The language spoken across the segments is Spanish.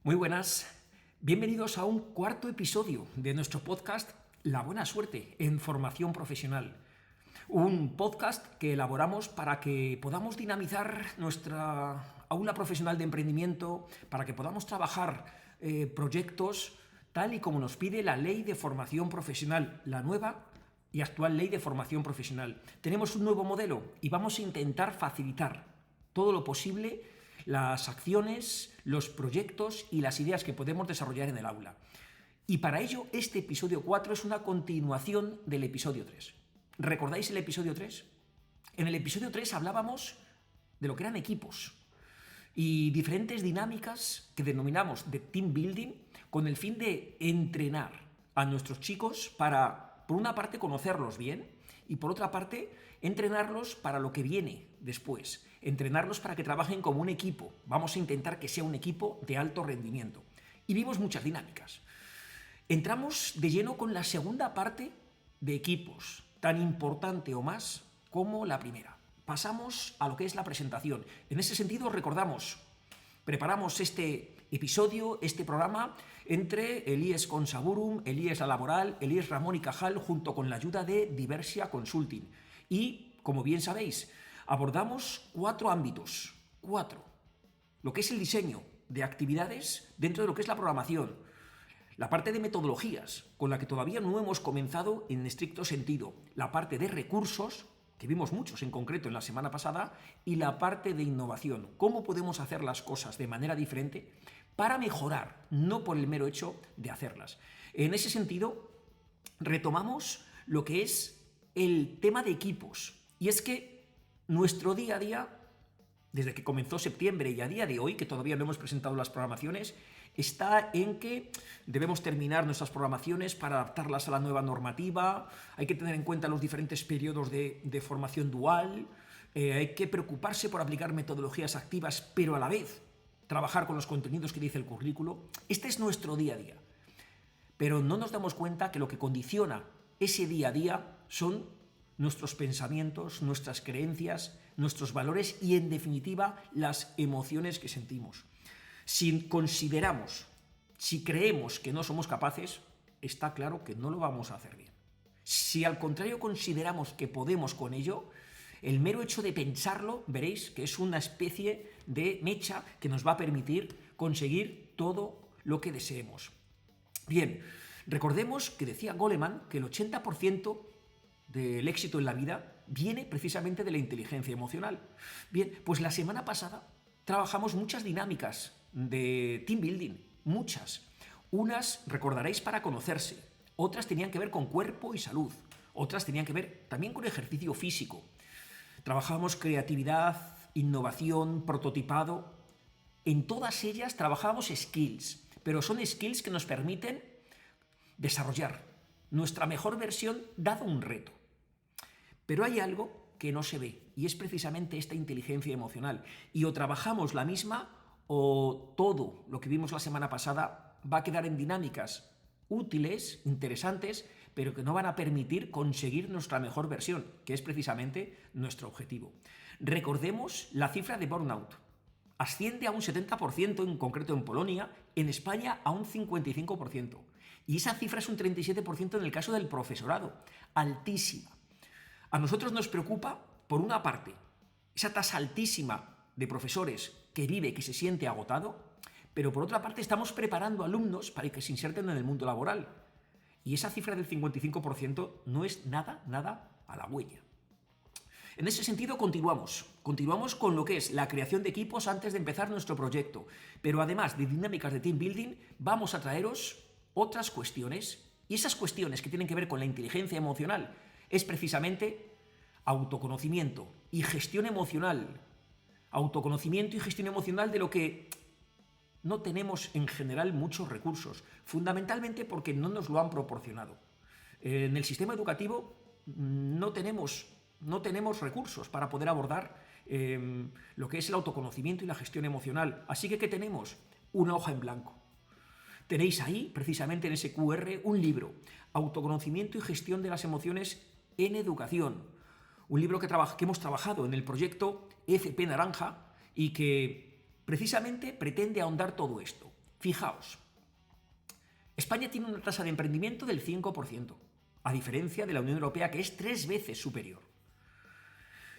Muy buenas, bienvenidos a un cuarto episodio de nuestro podcast La Buena Suerte en Formación Profesional. Un podcast que elaboramos para que podamos dinamizar nuestra aula profesional de emprendimiento, para que podamos trabajar proyectos tal y como nos pide la Ley de Formación Profesional, la nueva y actual Ley de Formación Profesional. Tenemos un nuevo modelo y vamos a intentar facilitar todo lo posible las acciones, los proyectos y las ideas que podemos desarrollar en el aula. Y para ello, este episodio 4 es una continuación del episodio 3. ¿Recordáis el episodio 3? En el episodio 3 hablábamos de lo que eran equipos y diferentes dinámicas que denominamos de team building con el fin de entrenar a nuestros chicos para, por una parte, conocerlos bien y por otra parte, entrenarlos para lo que viene después, entrenarlos para que trabajen como un equipo. Vamos a intentar que sea un equipo de alto rendimiento. Y vimos muchas dinámicas. Entramos de lleno con la segunda parte de equipos, tan importante o más como la primera. Pasamos a lo que es la presentación. En ese sentido, preparamos este episodio, este programa, entre el IES Consaburum, el IES La Laboral, el IES Ramón y Cajal, junto con la ayuda de Diversia Consulting. Y, como bien sabéis, abordamos 4 ámbitos. 4. Lo que es el diseño de actividades dentro de lo que es la programación. La parte de metodologías, con la que todavía no hemos comenzado en estricto sentido. La parte de recursos, que vimos muchos en concreto en la semana pasada, y la parte de innovación. ¿Cómo podemos hacer las cosas de manera diferente para mejorar, no por el mero hecho de hacerlas? En ese sentido, retomamos lo que es el tema de equipos. Y es que nuestro día a día, desde que comenzó septiembre y a día de hoy, que todavía no hemos presentado las programaciones, está en que debemos terminar nuestras programaciones para adaptarlas a la nueva normativa, hay que tener en cuenta los diferentes periodos de formación dual, hay que preocuparse por aplicar metodologías activas, pero a la vez trabajar con los contenidos que dice el currículo. Este es nuestro día a día. Pero no nos damos cuenta que lo que condiciona ese día a día son nuestros pensamientos, nuestras creencias, nuestros valores y, en definitiva, las emociones que sentimos. Si creemos que no somos capaces, está claro que no lo vamos a hacer bien. Si al contrario consideramos que podemos con ello, el mero hecho de pensarlo, veréis que es una especie de mecha que nos va a permitir conseguir todo lo que deseemos. Bien, recordemos que decía Goleman que el 80% del éxito en la vida viene precisamente de la inteligencia emocional. Bien, pues la semana pasada trabajamos muchas dinámicas de team building, muchas. Unas, recordaréis, para conocerse, otras tenían que ver con cuerpo y salud, otras tenían que ver también con ejercicio físico. Trabajamos creatividad, innovación, prototipado. En todas ellas trabajamos skills, pero son skills que nos permiten desarrollar nuestra mejor versión dado un reto. Pero hay algo que no se ve y es precisamente esta inteligencia emocional. Y o trabajamos la misma o todo lo que vimos la semana pasada va a quedar en dinámicas útiles, interesantes, pero que no van a permitir conseguir nuestra mejor versión, que es precisamente nuestro objetivo. Recordemos la cifra de burnout. Asciende a un 70% en concreto en Polonia, en España a un 55%. Y esa cifra es un 37% en el caso del profesorado. Altísima. A nosotros nos preocupa, por una parte, esa tasa altísima de profesores que se siente agotado, pero por otra parte estamos preparando alumnos para que se inserten en el mundo laboral. Y esa cifra del 55% no es nada halagüeña. En ese sentido continuamos con lo que es la creación de equipos antes de empezar nuestro proyecto, pero además de dinámicas de team building vamos a traeros otras cuestiones, y esas cuestiones que tienen que ver con la inteligencia emocional es precisamente autoconocimiento y gestión emocional. Autoconocimiento y gestión emocional de lo que no tenemos en general muchos recursos, fundamentalmente porque no nos lo han proporcionado. En el sistema educativo no tenemos recursos para poder abordar lo que es el autoconocimiento y la gestión emocional. Así que, ¿qué tenemos? Una hoja en blanco. Tenéis ahí, precisamente en ese QR, un libro, Autoconocimiento y gestión de las emociones en educación. Un libro que hemos trabajado en el proyecto FP Naranja y que precisamente pretende ahondar todo esto. Fijaos, España tiene una tasa de emprendimiento del 5%, a diferencia de la Unión Europea, que es 3 veces superior.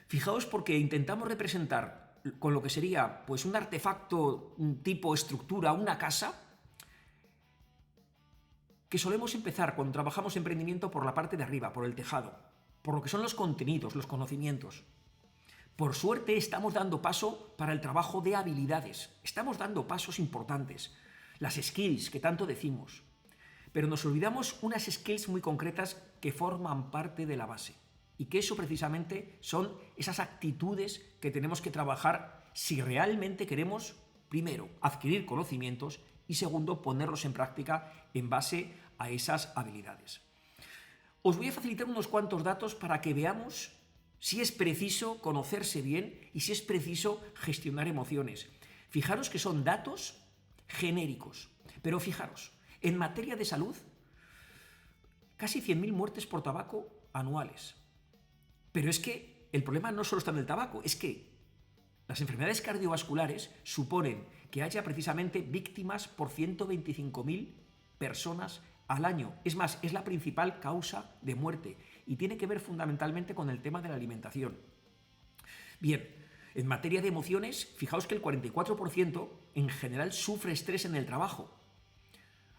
Fijaos porque intentamos representar con lo que sería pues, un artefacto tipo estructura, una casa, que solemos empezar cuando trabajamos emprendimiento por la parte de arriba, por el tejado, por lo que son los contenidos, los conocimientos. Por suerte estamos dando paso para el trabajo de habilidades, estamos dando pasos importantes, las skills que tanto decimos, pero nos olvidamos unas skills muy concretas que forman parte de la base y que eso precisamente son esas actitudes que tenemos que trabajar si realmente queremos, primero, adquirir conocimientos y segundo, ponerlos en práctica en base a esas habilidades. Os voy a facilitar unos cuantos datos para que veamos si es preciso conocerse bien y si es preciso gestionar emociones. Fijaros que son datos genéricos, pero fijaros, en materia de salud, casi 100.000 muertes por tabaco anuales. Pero es que el problema no solo está en el tabaco, es que las enfermedades cardiovasculares suponen que haya precisamente víctimas por 125.000 personas al año. Es más, es la principal causa de muerte y tiene que ver fundamentalmente con el tema de la alimentación. Bien, en materia de emociones, fijaos que el 44% en general sufre estrés en el trabajo.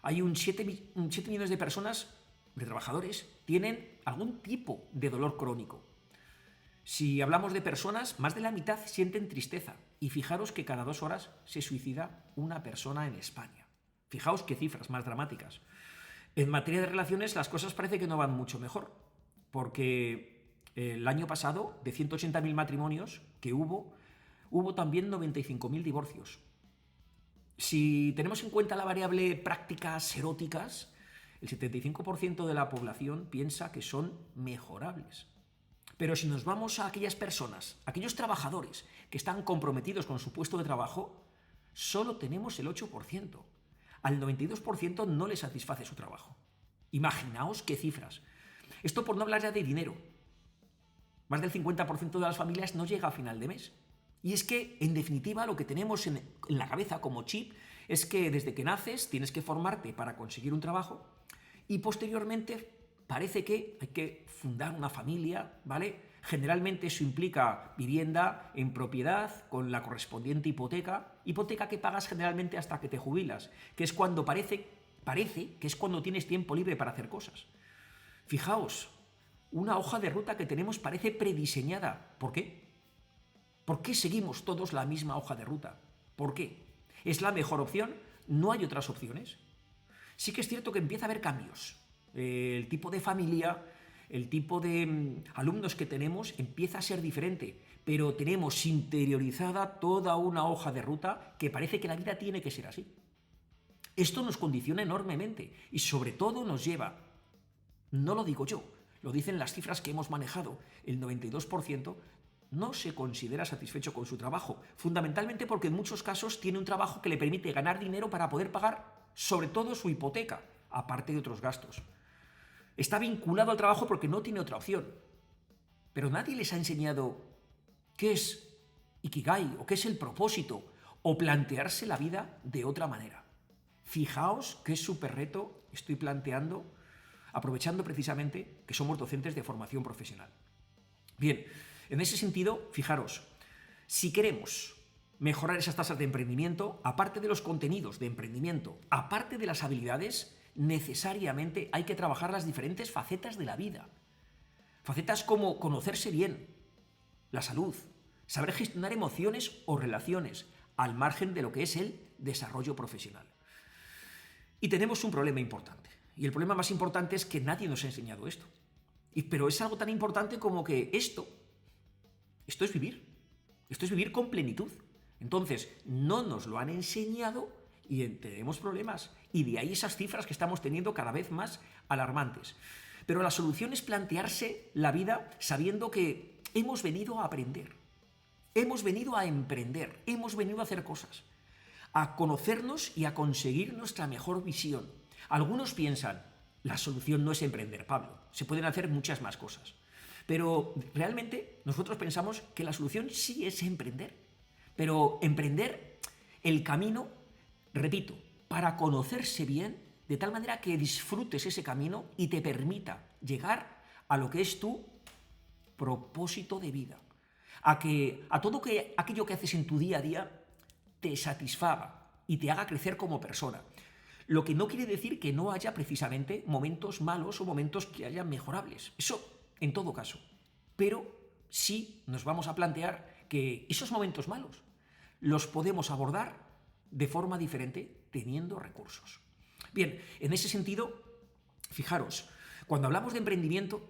Hay 7 millones de personas, de trabajadores, tienen algún tipo de dolor crónico. Si hablamos de personas, más de la mitad sienten tristeza. Y fijaros que cada 2 horas se suicida una persona en España. Fijaos qué cifras más dramáticas. En materia de relaciones, las cosas parece que no van mucho mejor. Porque el año pasado, de 180.000 matrimonios que hubo también 95.000 divorcios. Si tenemos en cuenta la variable prácticas eróticas, el 75% de la población piensa que son mejorables. Pero si nos vamos a aquellas personas, aquellos trabajadores que están comprometidos con su puesto de trabajo, solo tenemos el 8%. Al 92% no le satisface su trabajo. Imaginaos qué cifras. Esto por no hablar ya de dinero. Más del 50% de las familias no llega a final de mes. Y es que, en definitiva, lo que tenemos en la cabeza como chip es que desde que naces tienes que formarte para conseguir un trabajo y posteriormente parece que hay que fundar una familia, ¿vale? Generalmente eso implica vivienda en propiedad con la correspondiente hipoteca que pagas generalmente hasta que te jubilas, que es cuando parece que es cuando tienes tiempo libre para hacer cosas. Fijaos, una hoja de ruta que tenemos parece prediseñada. ¿Por qué? ¿Por qué seguimos todos la misma hoja de ruta? ¿Por qué? ¿Es la mejor opción? ¿No hay otras opciones? Sí que es cierto que empieza a haber cambios. El tipo de familia, el tipo de alumnos que tenemos empieza a ser diferente, pero tenemos interiorizada toda una hoja de ruta que parece que la vida tiene que ser así. Esto nos condiciona enormemente y sobre todo nos lleva, no lo digo yo, lo dicen las cifras que hemos manejado, el 92% no se considera satisfecho con su trabajo, fundamentalmente porque en muchos casos tiene un trabajo que le permite ganar dinero para poder pagar sobre todo su hipoteca, aparte de otros gastos. Está vinculado al trabajo porque no tiene otra opción. Pero nadie les ha enseñado qué es Ikigai o qué es el propósito o plantearse la vida de otra manera. Fijaos qué súper reto estoy planteando, aprovechando precisamente que somos docentes de formación profesional. Bien, en ese sentido, fijaros, si queremos mejorar esas tasas de emprendimiento, aparte de los contenidos de emprendimiento, aparte de las habilidades, necesariamente hay que trabajar las diferentes facetas de la vida. Facetas como conocerse bien, la salud, saber gestionar emociones o relaciones, al margen de lo que es el desarrollo profesional. Y tenemos un problema importante. Y el problema más importante es que nadie nos ha enseñado esto. Pero es algo tan importante como que esto es vivir. Esto es vivir con plenitud. Entonces, no nos lo han enseñado y tenemos problemas. Y de ahí esas cifras que estamos teniendo cada vez más alarmantes. Pero la solución es plantearse la vida sabiendo que hemos venido a aprender, hemos venido a emprender, hemos venido a hacer cosas, a conocernos y a conseguir nuestra mejor visión. Algunos piensan, la solución no es emprender, Pablo, se pueden hacer muchas más cosas. Pero realmente nosotros pensamos que la solución sí es emprender. Pero emprender el camino, repito, para conocerse bien, de tal manera que disfrutes ese camino y te permita llegar a lo que es tu propósito de vida. A todo aquello que haces en tu día a día te satisfaga y te haga crecer como persona. Lo que no quiere decir que no haya precisamente momentos malos o momentos que hayan mejorables. Eso en todo caso. Pero sí nos vamos a plantear que esos momentos malos los podemos abordar de forma diferente teniendo recursos. Bien, en ese sentido, fijaros, cuando hablamos de emprendimiento,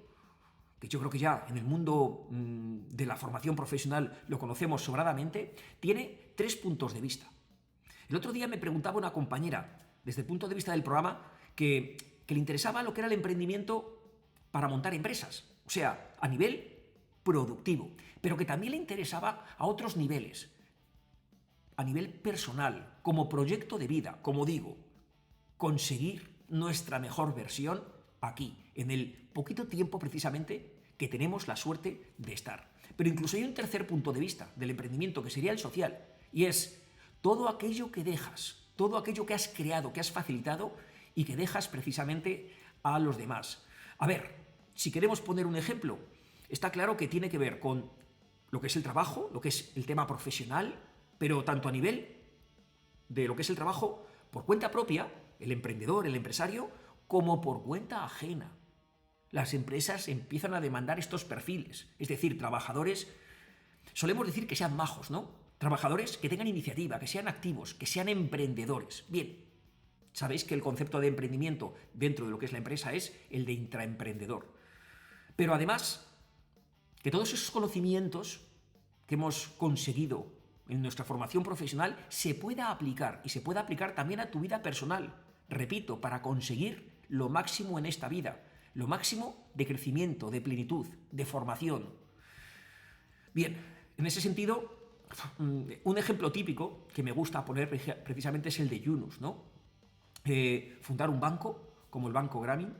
que yo creo que ya en el mundo de la formación profesional lo conocemos sobradamente, tiene 3 puntos de vista. El otro día me preguntaba una compañera, desde el punto de vista del programa, que le interesaba lo que era el emprendimiento para montar empresas, o sea, a nivel productivo, pero que también le interesaba a otros niveles, a nivel personal, como proyecto de vida, como digo, conseguir nuestra mejor versión aquí, en el poquito tiempo precisamente que tenemos la suerte de estar. Pero incluso hay un tercer punto de vista del emprendimiento, que sería el social, y es todo aquello que dejas, todo aquello que has creado, que has facilitado y que dejas precisamente a los demás. A ver, si queremos poner un ejemplo, está claro que tiene que ver con lo que es el trabajo, lo que es el tema profesional, pero tanto a nivel de lo que es el trabajo por cuenta propia, el emprendedor, el empresario, como por cuenta ajena. Las empresas empiezan a demandar estos perfiles, es decir, trabajadores, solemos decir que sean majos, ¿no? Trabajadores que tengan iniciativa, que sean activos, que sean emprendedores. Bien, sabéis que el concepto de emprendimiento dentro de lo que es la empresa es el de intraemprendedor. Pero además, que todos esos conocimientos que hemos conseguido en nuestra formación profesional se pueda aplicar y se pueda aplicar también a tu vida personal. Repito, para conseguir lo máximo en esta vida, lo máximo de crecimiento, de plenitud, de formación. Bien, en ese sentido, un ejemplo típico que me gusta poner precisamente es el de Yunus, ¿no? Fundar un banco, como el Banco Grameen,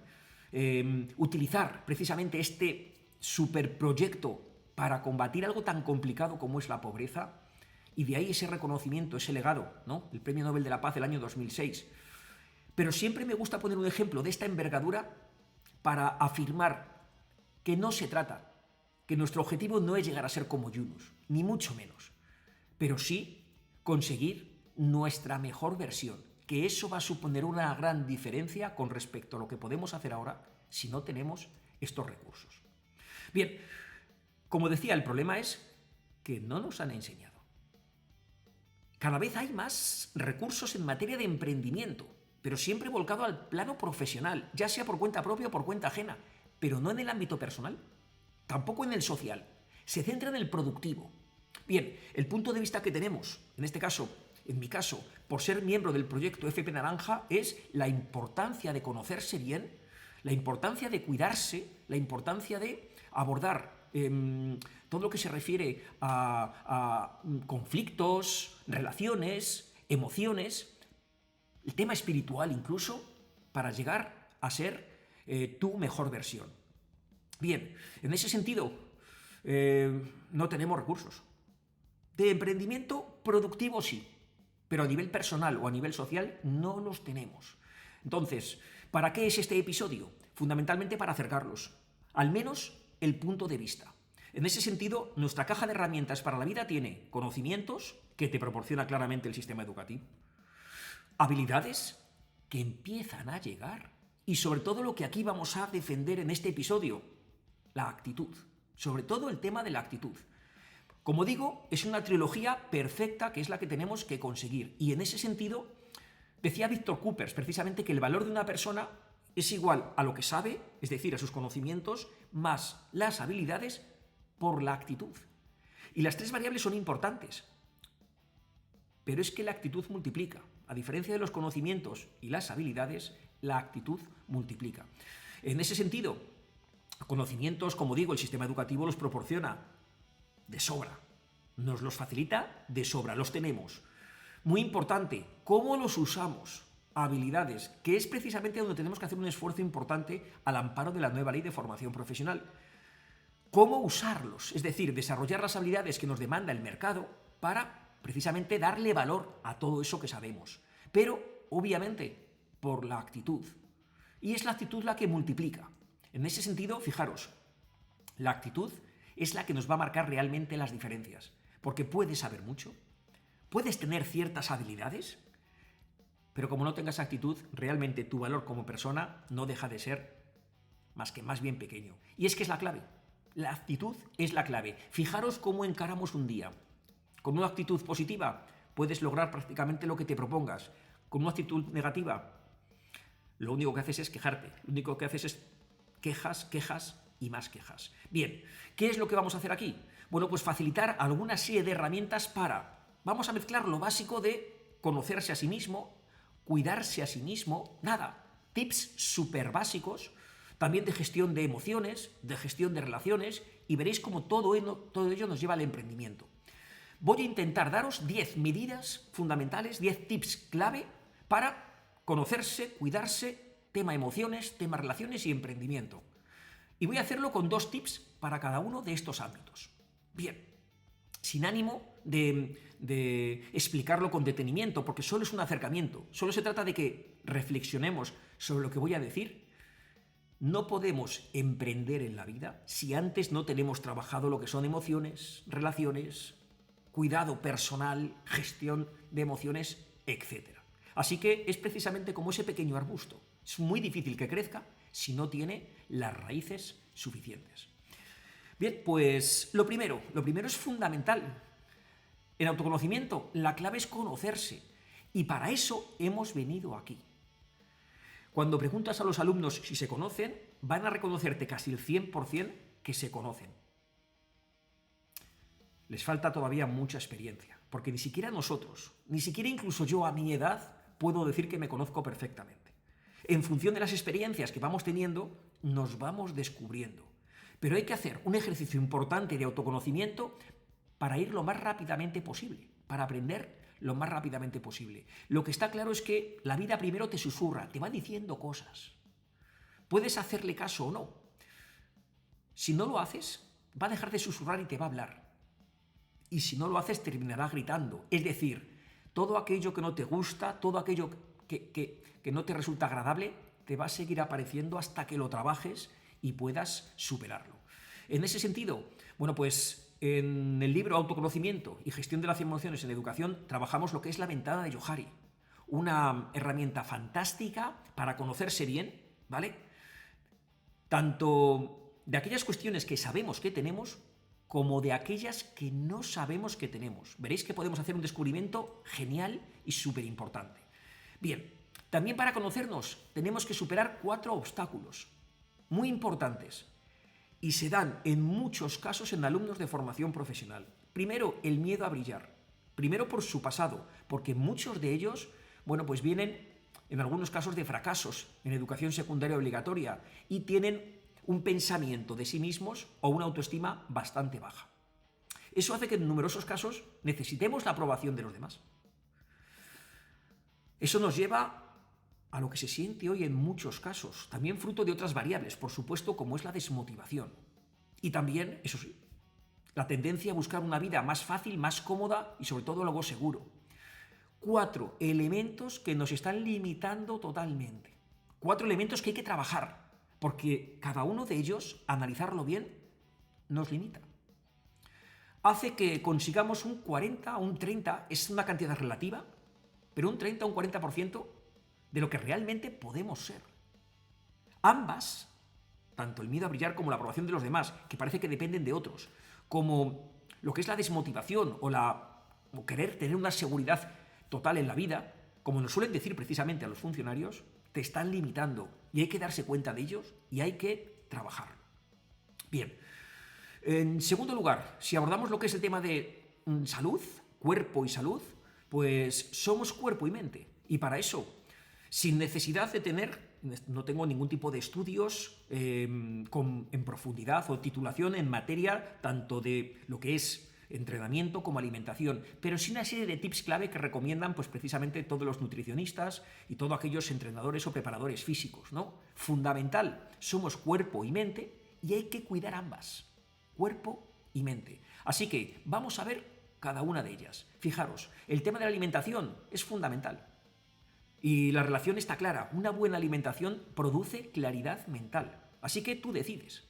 utilizar precisamente este superproyecto para combatir algo tan complicado como es la pobreza, y de ahí ese reconocimiento, ese legado, ¿no? El Premio Nobel de la Paz del año 2006. Pero siempre me gusta poner un ejemplo de esta envergadura para afirmar que no se trata, que nuestro objetivo no es llegar a ser como Yunus, ni mucho menos, pero sí conseguir nuestra mejor versión, que eso va a suponer una gran diferencia con respecto a lo que podemos hacer ahora si no tenemos estos recursos. Bien, como decía, el problema es que no nos han enseñado. Cada vez hay más recursos en materia de emprendimiento, pero siempre volcado al plano profesional, ya sea por cuenta propia o por cuenta ajena, pero no en el ámbito personal, tampoco en el social. Se centra en el productivo. Bien, el punto de vista que tenemos, en este caso, en mi caso, por ser miembro del proyecto FP Naranja, es la importancia de conocerse bien, la importancia de cuidarse, la importancia de abordar todo lo que se refiere a conflictos, relaciones, emociones, el tema espiritual incluso, para llegar a ser tu mejor versión. Bien, en ese sentido, no tenemos recursos. De emprendimiento productivo sí, pero a nivel personal o a nivel social no los tenemos. Entonces, ¿para qué es este episodio? Fundamentalmente para acercarlos, al menos el punto de vista. En ese sentido, nuestra caja de herramientas para la vida tiene conocimientos, que te proporciona claramente el sistema educativo, habilidades que empiezan a llegar y sobre todo lo que aquí vamos a defender en este episodio, la actitud, sobre todo el tema de la actitud. Como digo, es una trilogía perfecta que es la que tenemos que conseguir y en ese sentido decía Víctor Coopers precisamente que el valor de una persona es igual a lo que sabe, es decir, a sus conocimientos, más las habilidades por la actitud. Y las 3 variables son importantes, pero es que la actitud multiplica. A diferencia de los conocimientos y las habilidades, la actitud multiplica. En ese sentido, conocimientos, como digo, el sistema educativo los proporciona de sobra. Nos los facilita de sobra, los tenemos. Muy importante, ¿cómo los usamos? Habilidades, que es precisamente donde tenemos que hacer un esfuerzo importante al amparo de la nueva ley de formación profesional. ¿Cómo usarlos? Es decir, desarrollar las habilidades que nos demanda el mercado para precisamente darle valor a todo eso que sabemos. Pero obviamente, por la actitud. Y es la actitud la que multiplica. En ese sentido, fijaros, la actitud es la que nos va a marcar realmente las diferencias. Porque puedes saber mucho, puedes tener ciertas habilidades, pero como no tengas actitud, realmente tu valor como persona no deja de ser más bien pequeño. Y es que es la clave. La actitud es la clave. Fijaros cómo encaramos un día. Con una actitud positiva puedes lograr prácticamente lo que te propongas. Con una actitud negativa, lo único que haces es quejarte. Lo único que haces es quejas, quejas y más quejas. Bien, ¿qué es lo que vamos a hacer aquí? Bueno, pues facilitar alguna serie de herramientas vamos a mezclar lo básico de conocerse a sí mismo, cuidarse a sí mismo, tips súper básicos, también de gestión de emociones, de gestión de relaciones, y veréis cómo todo ello nos lleva al emprendimiento. Voy a intentar daros 10 medidas fundamentales, 10 tips clave para conocerse, cuidarse, tema emociones, tema relaciones y emprendimiento. Y voy a hacerlo con 2 tips para cada uno de estos ámbitos. Bien, sin ánimo de explicarlo con detenimiento, porque solo es un acercamiento, solo se trata de que reflexionemos sobre lo que voy a decir. No podemos emprender en la vida si antes no tenemos trabajado lo que son emociones, relaciones, cuidado personal, gestión de emociones, etc. Así que es precisamente como ese pequeño arbusto. Es muy difícil que crezca si no tiene las raíces suficientes. Bien, pues lo primero es fundamental. En autoconocimiento, la clave es conocerse. Y para eso hemos venido aquí. Cuando preguntas a los alumnos si se conocen, van a reconocerte casi el 100% que se conocen. Les falta todavía mucha experiencia, porque ni siquiera nosotros, ni siquiera incluso yo a mi edad, puedo decir que me conozco perfectamente. En función de las experiencias que vamos teniendo, nos vamos descubriendo. Pero hay que hacer un ejercicio importante de autoconocimiento para ir lo más rápidamente posible, para aprender lo más rápidamente posible. Lo que está claro es que la vida primero te susurra, te va diciendo cosas. Puedes hacerle caso o no. Si no lo haces, va a dejar de susurrar y te va a hablar. Y si no lo haces, terminará gritando. Es decir, todo aquello que no te gusta, todo aquello que no te resulta agradable, te va a seguir apareciendo hasta que lo trabajes y puedas superarlo. En ese sentido, bueno, pues en el libro Autoconocimiento y Gestión de las Emociones en Educación trabajamos lo que es la ventana de Johari, una herramienta fantástica para conocerse bien, ¿vale? Tanto de aquellas cuestiones que sabemos que tenemos como de aquellas que no sabemos que tenemos. Veréis que podemos hacer un descubrimiento genial y súper importante. Bien, también para conocernos tenemos que superar 4 obstáculos muy importantes y se dan en muchos casos en alumnos de formación profesional. Primero, el miedo a brillar. Primero por su pasado, porque muchos de ellos, bueno, pues vienen en algunos casos de fracasos en educación secundaria obligatoria y tienen un pensamiento de sí mismos o una autoestima bastante baja. Eso hace que en numerosos casos necesitemos la aprobación de los demás. Eso nos lleva a lo que se siente hoy en muchos casos, también fruto de otras variables, por supuesto, como es la desmotivación. Y también, eso sí, la tendencia a buscar una vida más fácil, más cómoda y sobre todo algo seguro. 4 elementos que nos están limitando totalmente. 4 elementos que hay que trabajar, porque cada uno de ellos, analizarlo bien, nos limita. Hace que consigamos un 40 o un 30, es una cantidad relativa, pero un 30 o un 40% de lo que realmente podemos ser. Ambas, tanto el miedo a brillar como la aprobación de los demás, que parece que dependen de otros, como lo que es la desmotivación o querer tener una seguridad total en la vida, como nos suelen decir precisamente a los funcionarios, te están limitando y hay que darse cuenta de ellos y hay que trabajarlo. Bien, en segundo lugar, si abordamos lo que es el tema de salud, cuerpo y salud, pues somos cuerpo y mente. Y para eso, sin necesidad de no tengo ningún tipo de estudios en profundidad o titulación en materia tanto de lo que es entrenamiento como alimentación, pero sí una serie de tips clave que recomiendan pues precisamente todos los nutricionistas y todos aquellos entrenadores o preparadores físicos, ¿no? Fundamental, somos cuerpo y mente y hay que cuidar ambas, cuerpo y mente. Así que vamos a ver cada una de ellas. Fijaros, el tema de la alimentación es fundamental. Y la relación está clara. Una buena alimentación produce claridad mental. Así que tú decides.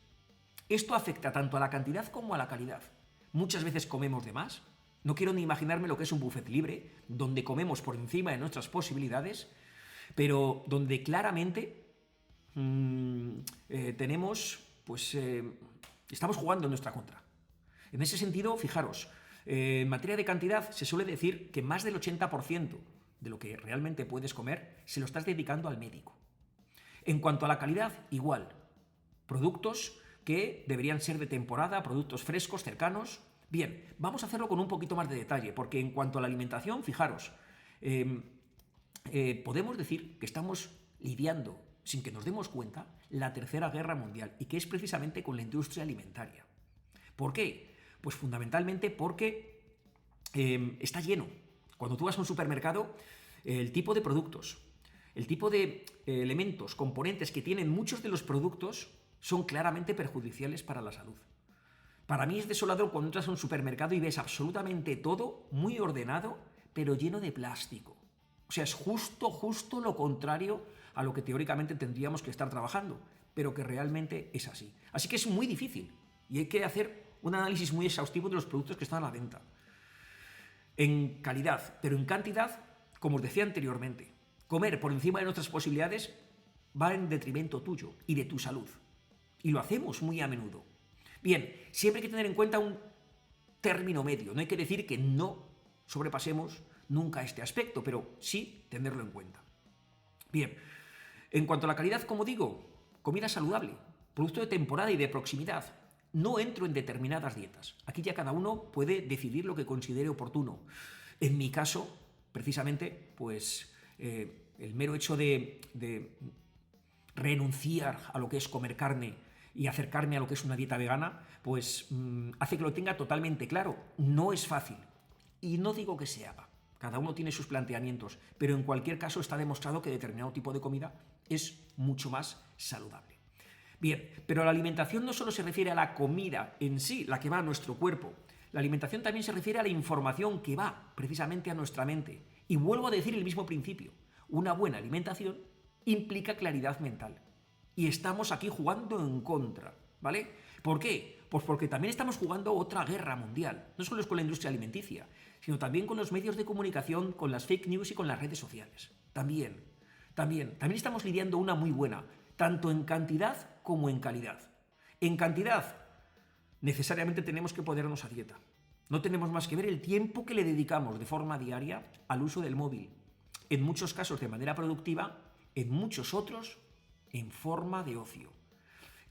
Esto afecta tanto a la cantidad como a la calidad. Muchas veces comemos de más. No quiero ni imaginarme lo que es un buffet libre, donde comemos por encima de nuestras posibilidades, pero donde claramente tenemos, pues, estamos jugando en nuestra contra. En ese sentido, fijaros, en materia de cantidad se suele decir que más del 80% de lo que realmente puedes comer se lo estás dedicando al médico. En cuanto a la calidad, igual. Productos que deberían ser de temporada, productos frescos, cercanos. Bien, vamos a hacerlo con un poquito más de detalle, porque en cuanto a la alimentación, fijaros, podemos decir que estamos lidiando, sin que nos demos cuenta, la Tercera Guerra Mundial, y que es precisamente con la industria alimentaria. ¿Por qué? Pues fundamentalmente porque está lleno. Cuando tú vas a un supermercado, el tipo de productos, el tipo de elementos, componentes que tienen muchos de los productos son claramente perjudiciales para la salud. Para mí es desolador cuando entras a un supermercado y ves absolutamente todo muy ordenado, pero lleno de plástico. O sea, es justo lo contrario a lo que teóricamente tendríamos que estar trabajando, pero que realmente es así. Así que es muy difícil y hay que hacer un análisis muy exhaustivo de los productos que están a la venta. En calidad, pero en cantidad, como os decía anteriormente, comer por encima de nuestras posibilidades va en detrimento tuyo y de tu salud. Y lo hacemos muy a menudo. Bien, siempre hay que tener en cuenta un término medio. No hay que decir que no sobrepasemos nunca este aspecto, pero sí tenerlo en cuenta. Bien, en cuanto a la calidad, como digo, comida saludable, producto de temporada y de proximidad. No entro en determinadas dietas. Aquí ya cada uno puede decidir lo que considere oportuno. En mi caso, precisamente, pues el mero hecho de renunciar a lo que es comer carne y acercarme a lo que es una dieta vegana, pues hace que lo tenga totalmente claro. No es fácil. Y no digo que se haga. Cada uno tiene sus planteamientos, pero en cualquier caso está demostrado que determinado tipo de comida es mucho más saludable. Bien, pero la alimentación no solo se refiere a la comida en sí, la que va a nuestro cuerpo. La alimentación también se refiere a la información que va precisamente a nuestra mente. Y vuelvo a decir el mismo principio. Una buena alimentación implica claridad mental. Y estamos aquí jugando en contra, ¿vale? ¿Por qué? Pues porque también estamos jugando otra guerra mundial. No solo es con la industria alimenticia, sino también con los medios de comunicación, con las fake news y con las redes sociales. También estamos lidiando una muy buena, tanto en cantidad como en calidad. En cantidad, necesariamente tenemos que ponernos a dieta. No tenemos más que ver el tiempo que le dedicamos de forma diaria al uso del móvil. En muchos casos de manera productiva, en muchos otros en forma de ocio.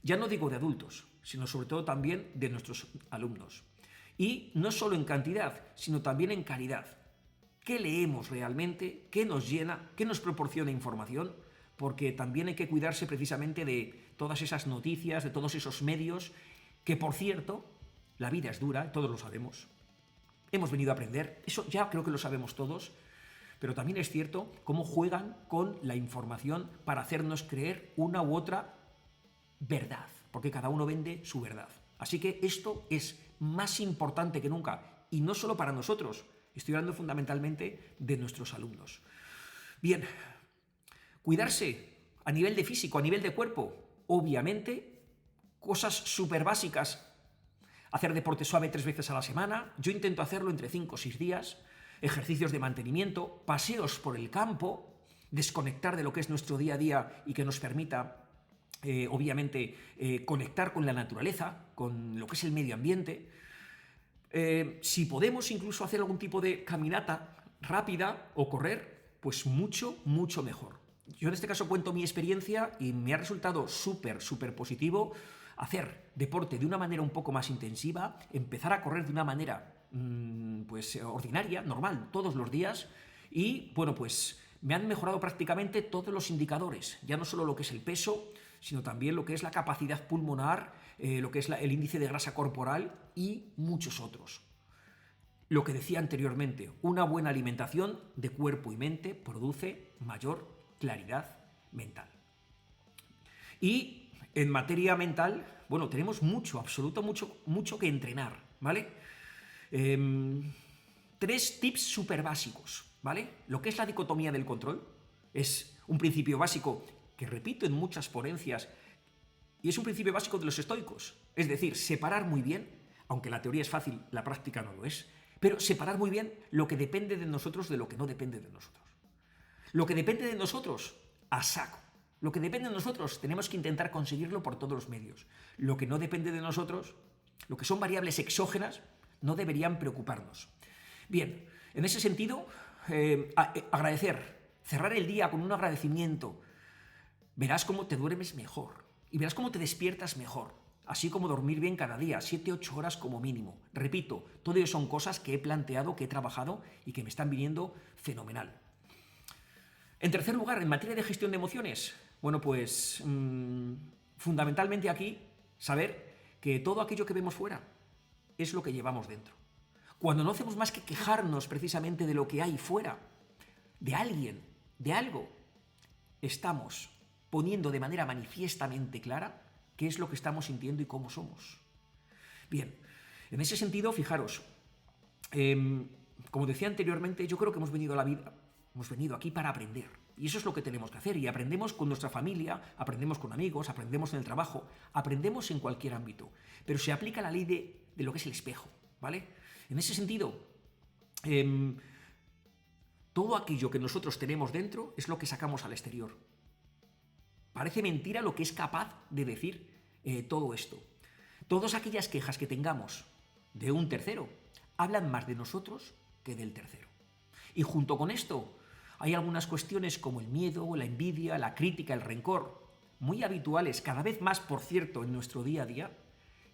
Ya no digo de adultos, sino sobre todo también de nuestros alumnos. Y no solo en cantidad, sino también en calidad. ¿Qué leemos realmente? ¿Qué nos llena? ¿Qué nos proporciona información? Porque también hay que cuidarse precisamente de todas esas noticias, de todos esos medios, que por cierto, la vida es dura, todos lo sabemos. Hemos venido a aprender, eso ya creo que lo sabemos todos, pero también es cierto cómo juegan con la información para hacernos creer una u otra verdad, porque cada uno vende su verdad. Así que esto es más importante que nunca, y no solo para nosotros, estoy hablando fundamentalmente de nuestros alumnos. Bien, cuidarse a nivel de físico, a nivel de cuerpo, obviamente, cosas súper básicas, hacer deporte suave 3 veces a la semana, yo intento hacerlo entre 5 o 6 días, ejercicios de mantenimiento, paseos por el campo, desconectar de lo que es nuestro día a día y que nos permita, obviamente, conectar con la naturaleza, con lo que es el medio ambiente. Si podemos incluso hacer algún tipo de caminata rápida o correr, pues mucho mejor. Yo en este caso cuento mi experiencia y me ha resultado súper positivo hacer deporte de una manera un poco más intensiva, empezar a correr de una manera pues ordinaria, normal, todos los días, y bueno, pues me han mejorado prácticamente todos los indicadores, ya no solo lo que es el peso, sino también lo que es la capacidad pulmonar, lo que es el índice de grasa corporal y muchos otros. Lo que decía anteriormente, una buena alimentación de cuerpo y mente produce mayor claridad mental. Y en materia mental, bueno, tenemos mucho que entrenar, ¿vale? 3 tips súper básicos, ¿vale? Lo que es la dicotomía del control, Es un principio básico que repito en muchas ponencias y es un principio básico de los estoicos. Es decir, separar muy bien, aunque la teoría es fácil, la práctica no lo es, pero separar muy bien lo que depende de nosotros de lo que no depende de nosotros. Lo que depende de nosotros, a saco. Lo que depende de nosotros, tenemos que intentar conseguirlo por todos los medios. Lo que no depende de nosotros, lo que son variables exógenas, no deberían preocuparnos. Bien, en ese sentido, agradecer, cerrar el día con un agradecimiento. Verás cómo te duermes mejor y verás cómo te despiertas mejor. Así como dormir bien cada día, 7-8 horas como mínimo. Repito, todo ello son cosas que he planteado, que he trabajado y que me están viniendo fenomenal. En tercer lugar, en materia de gestión de emociones, bueno, pues fundamentalmente aquí saber que todo aquello que vemos fuera es lo que llevamos dentro. Cuando no hacemos más que quejarnos precisamente de lo que hay fuera, de alguien, de algo, estamos poniendo de manera manifiestamente clara qué es lo que estamos sintiendo y cómo somos. Bien, en ese sentido, fijaros, como decía anteriormente, yo creo que hemos venido a la vida, hemos venido aquí para aprender. Y eso es lo que tenemos que hacer. Y aprendemos con nuestra familia, aprendemos con amigos, aprendemos en el trabajo, aprendemos en cualquier ámbito. Pero se aplica la ley de lo que es el espejo, ¿vale? En ese sentido, todo aquello que nosotros tenemos dentro es lo que sacamos al exterior. Parece mentira lo que es capaz de decir todo esto. Todas aquellas quejas que tengamos de un tercero hablan más de nosotros que del tercero. Y junto con esto hay algunas cuestiones como el miedo, la envidia, la crítica, el rencor, muy habituales, cada vez más, por cierto, en nuestro día a día,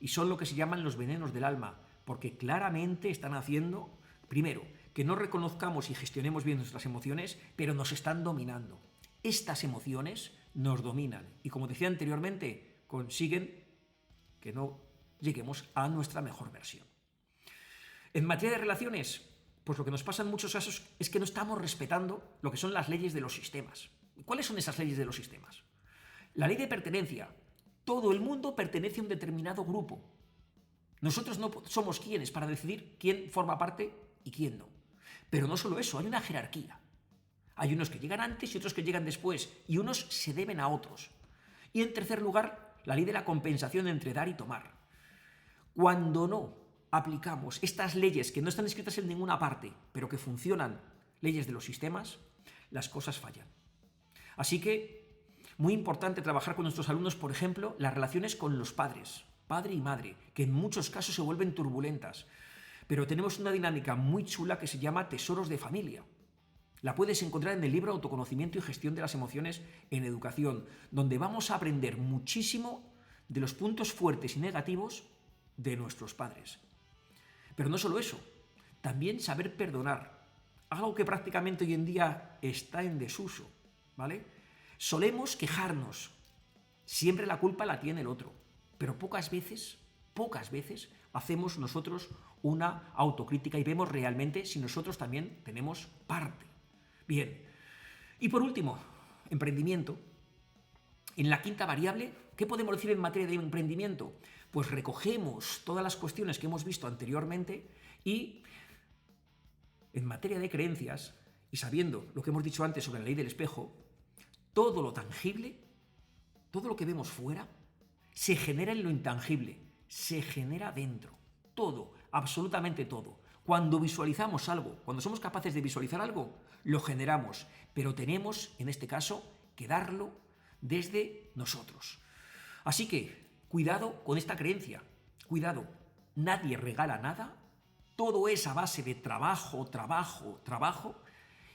y son lo que se llaman los venenos del alma, porque claramente están haciendo, primero, que no reconozcamos y gestionemos bien nuestras emociones, pero nos están dominando. Estas emociones nos dominan y, como decía anteriormente, consiguen que no lleguemos a nuestra mejor versión. En materia de relaciones, pues lo que nos pasa en muchos casos es que no estamos respetando lo que son las leyes de los sistemas. ¿Cuáles son esas leyes de los sistemas? La ley de pertenencia. Todo el mundo pertenece a un determinado grupo. Nosotros no somos quienes para decidir quién forma parte y quién no. Pero no solo eso, hay una jerarquía. Hay unos que llegan antes y otros que llegan después, y unos se deben a otros. Y en tercer lugar, la ley de la compensación entre dar y tomar. Cuando no aplicamos estas leyes que no están escritas en ninguna parte, pero que funcionan, leyes de los sistemas, las cosas fallan. Así que, muy importante trabajar con nuestros alumnos, por ejemplo, las relaciones con los padres, padre y madre, que en muchos casos se vuelven turbulentas. Pero tenemos una dinámica muy chula que se llama tesoros de familia. La puedes encontrar en el libro Autoconocimiento y Gestión de las Emociones en Educación, donde vamos a aprender muchísimo de los puntos fuertes y negativos de nuestros padres. Pero no solo eso, también saber perdonar, algo que prácticamente hoy en día está en desuso, ¿vale? Solemos quejarnos, siempre la culpa la tiene el otro, pero pocas veces hacemos nosotros una autocrítica y vemos realmente si nosotros también tenemos parte. Bien, y por último, emprendimiento. En la quinta variable, ¿qué podemos decir en materia de emprendimiento? Pues recogemos todas las cuestiones que hemos visto anteriormente y en materia de creencias, y sabiendo lo que hemos dicho antes sobre la ley del espejo, todo lo tangible, todo lo que vemos fuera, se genera en lo intangible, se genera dentro. Todo, absolutamente todo. Cuando visualizamos algo, cuando somos capaces de visualizar algo, lo generamos, pero tenemos, en este caso, que darlo desde nosotros. Así que, cuidado con esta creencia, cuidado, nadie regala nada, todo es a base de trabajo, trabajo, trabajo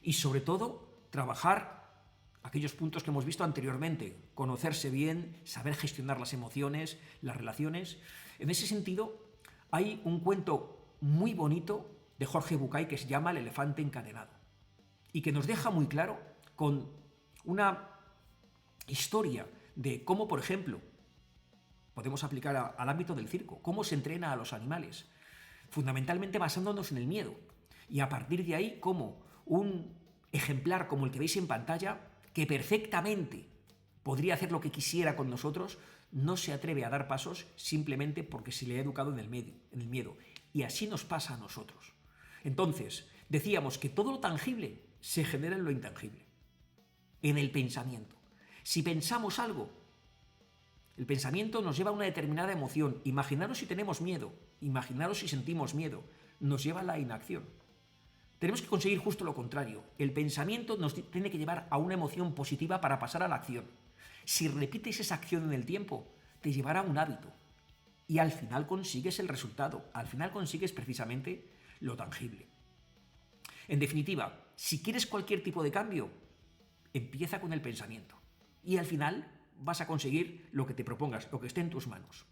y sobre todo trabajar aquellos puntos que hemos visto anteriormente, conocerse bien, saber gestionar las emociones, las relaciones. En ese sentido, hay un cuento muy bonito de Jorge Bucay que se llama El elefante encadenado y que nos deja muy claro con una historia de cómo, por ejemplo, podemos aplicar al ámbito del circo, cómo se entrena a los animales, fundamentalmente basándonos en el miedo. Y a partir de ahí, cómo un ejemplar como el que veis en pantalla, que perfectamente podría hacer lo que quisiera con nosotros, no se atreve a dar pasos simplemente porque se le ha educado en el miedo. Y así nos pasa a nosotros. Entonces, decíamos que todo lo tangible se genera en lo intangible. en el pensamiento. Si pensamos algo, el pensamiento nos lleva a una determinada emoción. Imaginaros si tenemos miedo, imaginaros si sentimos miedo, nos lleva a la inacción. Tenemos que conseguir justo lo contrario. El pensamiento nos tiene que llevar a una emoción positiva para pasar a la acción. Si repites esa acción en el tiempo, te llevará a un hábito. Y al final consigues el resultado. Al final consigues precisamente lo tangible. En definitiva, si quieres cualquier tipo de cambio, empieza con el pensamiento. Y al final vas a conseguir lo que te propongas, lo que esté en tus manos.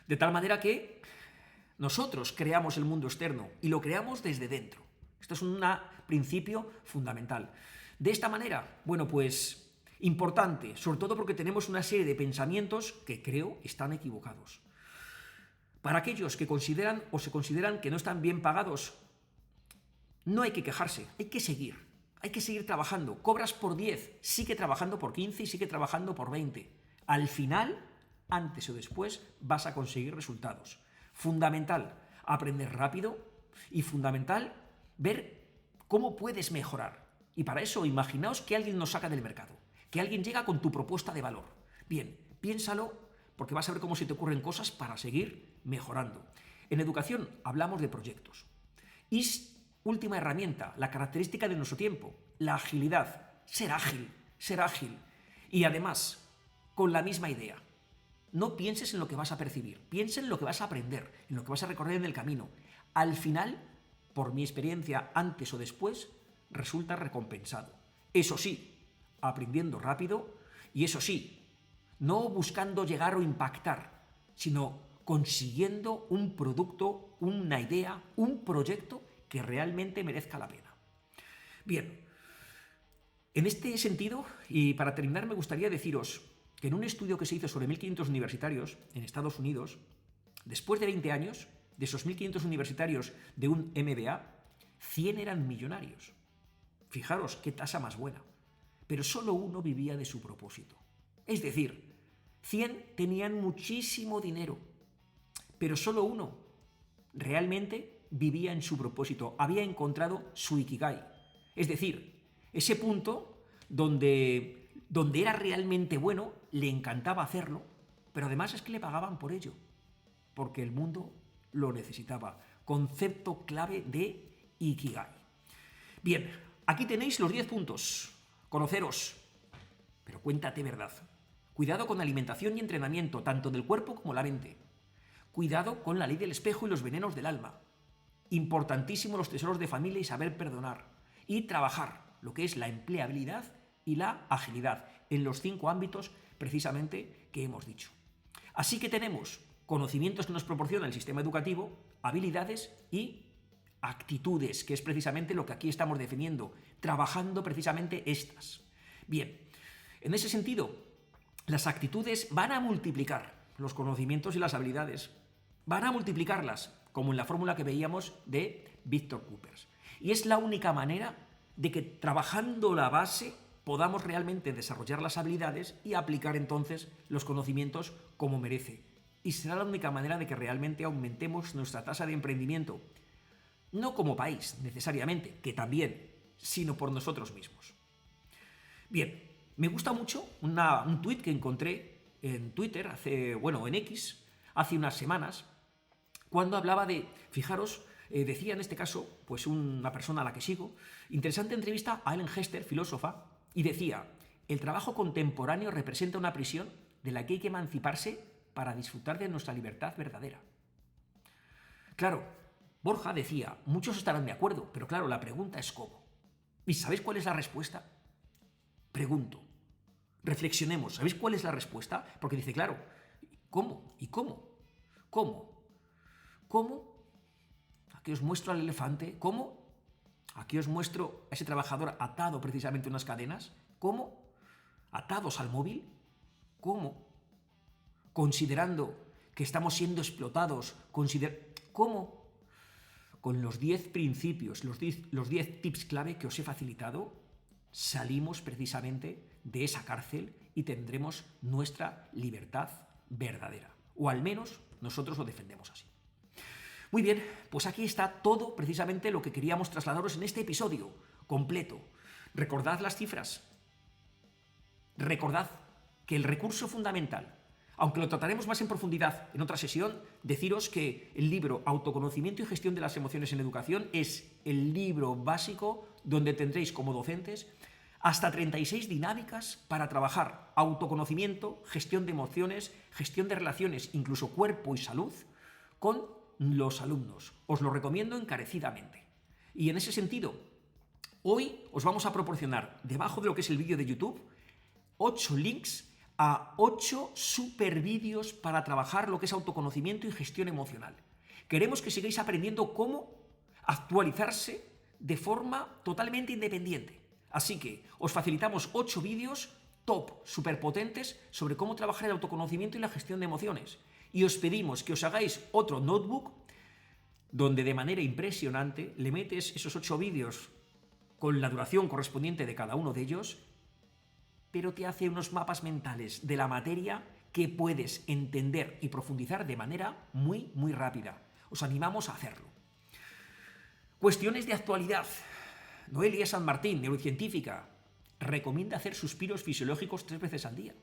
De tal manera que nosotros creamos el mundo externo y lo creamos desde dentro. Esto es un principio fundamental. De esta manera, bueno, pues importante, sobre todo porque tenemos una serie de pensamientos que creo están equivocados. Para aquellos que consideran o se consideran que no están bien pagados, no hay que quejarse, hay que seguir. Hay que seguir trabajando. Cobras por 10, sigue trabajando por 15 y sigue trabajando por 20. Al final, antes o después, vas a conseguir resultados. Fundamental, aprender rápido y fundamental, ver cómo puedes mejorar. Y para eso, imaginaos que alguien nos saca del mercado, que alguien llega con tu propuesta de valor. Bien, piénsalo porque vas a ver cómo se te ocurren cosas para seguir mejorando. En educación hablamos de proyectos. Y última herramienta, la característica de nuestro tiempo, la agilidad. Ser ágil. Y además, con la misma idea. No pienses en lo que vas a percibir, piensa en lo que vas a aprender, en lo que vas a recorrer en el camino. Al final, por mi experiencia, antes o después, resulta recompensado. Eso sí, aprendiendo rápido y eso sí, no buscando llegar o impactar, sino consiguiendo un producto, una idea, un proyecto que realmente merezca la pena. Bien, en este sentido, y para terminar, me gustaría deciros que en un estudio que se hizo sobre 1.500 universitarios en Estados Unidos, después de 20 años, de esos 1.500 universitarios de un MBA, 100 eran millonarios. Fijaros qué tasa más buena. Pero solo uno vivía de su propósito. Es decir, 100 tenían muchísimo dinero, pero solo uno realmente vivía en su propósito, había encontrado su Ikigai. Es decir, ese punto donde era realmente bueno, le encantaba hacerlo, pero además es que le pagaban por ello, porque el mundo lo necesitaba. Concepto clave de Ikigai. Bien, aquí tenéis los 10 puntos. Conoceros, pero cuéntate verdad. Cuidado con la alimentación y entrenamiento, tanto del cuerpo como la mente. Cuidado con la ley del espejo y los venenos del alma. Importantísimo los tesoros de familia y saber perdonar. Y trabajar lo que es la empleabilidad y la agilidad en los 5 ámbitos precisamente que hemos dicho. Así que tenemos conocimientos que nos proporciona el sistema educativo, habilidades y actitudes, que es precisamente lo que aquí estamos definiendo, trabajando precisamente estas. Bien, en ese sentido, las actitudes van a multiplicar los conocimientos y las habilidades. Van a multiplicarlas, como en la fórmula que veíamos de Víctor Coopers. Y es la única manera de que trabajando la base podamos realmente desarrollar las habilidades y aplicar entonces los conocimientos como merece. Y será la única manera de que realmente aumentemos nuestra tasa de emprendimiento. No como país, necesariamente, que también, sino por nosotros mismos. Bien, me gusta mucho un tuit que encontré en Twitter, en X, hace unas semanas, cuando hablaba de, fijaros, decía en este caso, pues una persona a la que sigo, interesante entrevista a Ellen Hester, filósofa, y decía, el trabajo contemporáneo representa una prisión de la que hay que emanciparse para disfrutar de nuestra libertad verdadera. Claro, Borja decía, muchos estarán de acuerdo, pero claro, la pregunta es ¿cómo? ¿Y sabéis cuál es la respuesta? Pregunto. Reflexionemos. ¿Sabéis cuál es la respuesta? Porque dice, claro, ¿cómo? ¿Y cómo? ¿Cómo? ¿Cómo? Aquí os muestro al elefante. ¿Cómo? Aquí os muestro a ese trabajador atado precisamente a unas cadenas. ¿Cómo? ¿Atados al móvil? ¿Cómo? Considerando que estamos siendo explotados. ¿Cómo? Con los 10 principios, los 10 tips clave que os he facilitado, salimos precisamente de esa cárcel y tendremos nuestra libertad verdadera. O al menos nosotros lo defendemos así. Muy bien, pues aquí está todo precisamente lo que queríamos trasladaros en este episodio completo. Recordad las cifras. Recordad que el recurso fundamental, aunque lo trataremos más en profundidad en otra sesión, deciros que el libro Autoconocimiento y Gestión de las Emociones en Educación es el libro básico donde tendréis como docentes hasta 36 dinámicas para trabajar autoconocimiento, gestión de emociones, gestión de relaciones, incluso cuerpo y salud, con los alumnos. Os lo recomiendo encarecidamente. Y en ese sentido, hoy os vamos a proporcionar, debajo de lo que es el vídeo de YouTube, 8 links a 8 super vídeos para trabajar lo que es autoconocimiento y gestión emocional. Queremos que sigáis aprendiendo cómo actualizarse de forma totalmente independiente. Así que os facilitamos 8 vídeos top, súper potentes, sobre cómo trabajar el autoconocimiento y la gestión de emociones. Y os pedimos que os hagáis otro notebook donde de manera impresionante le metes esos 8 vídeos con la duración correspondiente de cada uno de ellos, pero te hace unos mapas mentales de la materia que puedes entender y profundizar de manera muy, muy rápida. Os animamos a hacerlo. Cuestiones de actualidad. Noelia San Martín, neurocientífica, recomienda hacer suspiros fisiológicos 3 veces al día.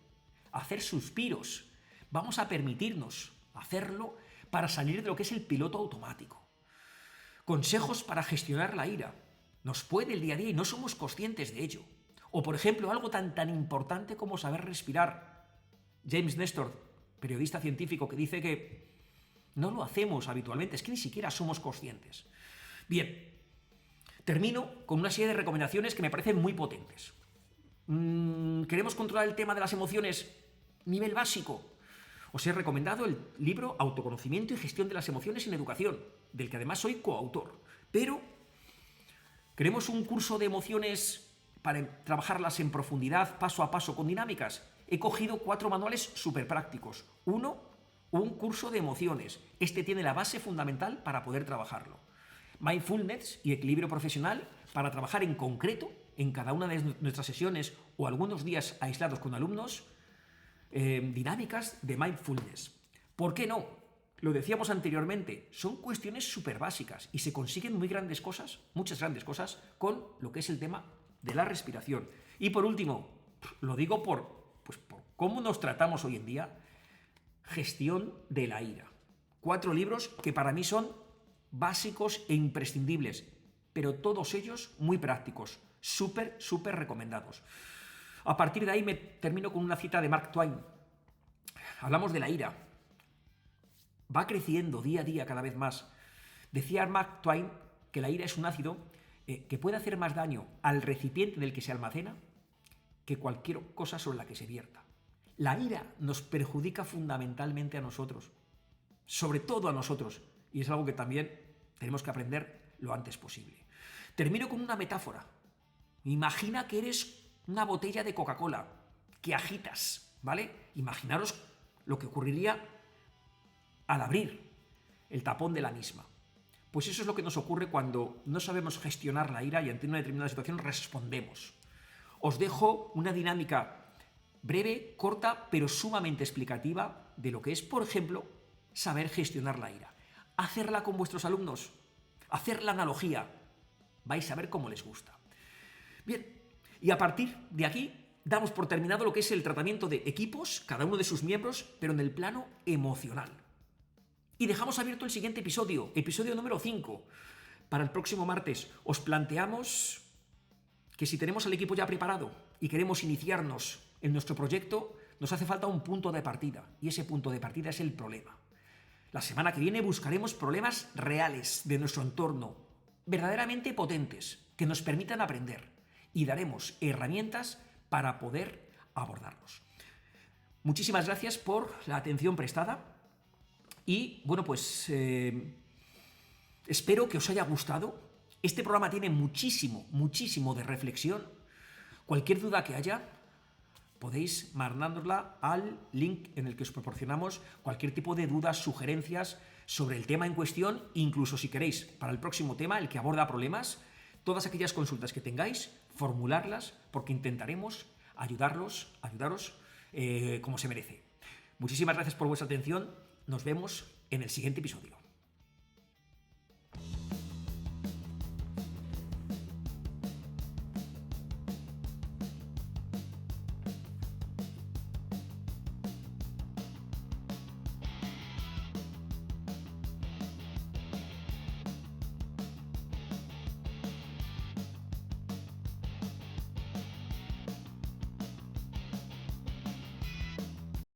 Hacer suspiros. Vamos a permitirnos hacerlo para salir de lo que es el piloto automático. Consejos para gestionar la ira. Nos puede el día a día y no somos conscientes de ello. O, por ejemplo, algo tan importante como saber respirar. James Nestor, periodista científico, que dice que no lo hacemos habitualmente, es que ni siquiera somos conscientes. Bien, termino con una serie de recomendaciones que me parecen muy potentes. ¿Queremos controlar el tema de las emociones nivel básico? Os he recomendado el libro Autoconocimiento y Gestión de las Emociones en Educación, del que además soy coautor. Pero ¿queremos un curso de emociones para trabajarlas en profundidad, paso a paso, con dinámicas? He cogido 4 manuales súper prácticos. Uno, un curso de emociones. Este tiene la base fundamental para poder trabajarlo. Mindfulness y equilibrio profesional para trabajar en concreto en cada una de nuestras sesiones o algunos días aislados con alumnos, dinámicas de mindfulness. ¿Por qué no? Lo decíamos anteriormente, son cuestiones súper básicas y se consiguen muy grandes cosas, muchas grandes cosas, con lo que es el tema de la respiración. Y por último, lo digo por cómo nos tratamos hoy en día, gestión de la ira. 4 libros que para mí son básicos e imprescindibles, pero todos ellos muy prácticos, súper recomendados. A partir de ahí me termino con una cita de Mark Twain. Hablamos de la ira. Va creciendo día a día cada vez más. Decía Mark Twain que la ira es un ácido que puede hacer más daño al recipiente del que se almacena que cualquier cosa sobre la que se vierta. La ira nos perjudica fundamentalmente a nosotros, sobre todo a nosotros, y es algo que también tenemos que aprender lo antes posible. Termino con una metáfora. Imagina que eres una botella de Coca-Cola que agitas, ¿vale? Imaginaros lo que ocurriría al abrir el tapón de la misma. Pues eso es lo que nos ocurre cuando no sabemos gestionar la ira y ante una determinada situación respondemos. Os dejo una dinámica breve, corta, pero sumamente explicativa de lo que es, por ejemplo, saber gestionar la ira. Hacerla con vuestros alumnos, hacer la analogía, vais a ver cómo les gusta. Bien, y a partir de aquí damos por terminado lo que es el tratamiento de equipos, cada uno de sus miembros, pero en el plano emocional. Y dejamos abierto el siguiente episodio, episodio número 5. Para el próximo martes os planteamos que si tenemos al equipo ya preparado y queremos iniciarnos en nuestro proyecto, nos hace falta un punto de partida, y ese punto de partida es el problema. La semana que viene buscaremos problemas reales de nuestro entorno, verdaderamente potentes, que nos permitan aprender, y daremos herramientas para poder abordarlos. Muchísimas gracias por la atención prestada y, bueno, pues espero que os haya gustado. Este programa tiene muchísimo de reflexión. Cualquier duda que haya, podéis mandárnosla al link en el que os proporcionamos cualquier tipo de dudas, sugerencias sobre el tema en cuestión, incluso si queréis, para el próximo tema, el que aborda problemas, todas aquellas consultas que tengáis, formularlas, porque intentaremos ayudaros como se merece. Muchísimas gracias por vuestra atención. Nos vemos en el siguiente episodio.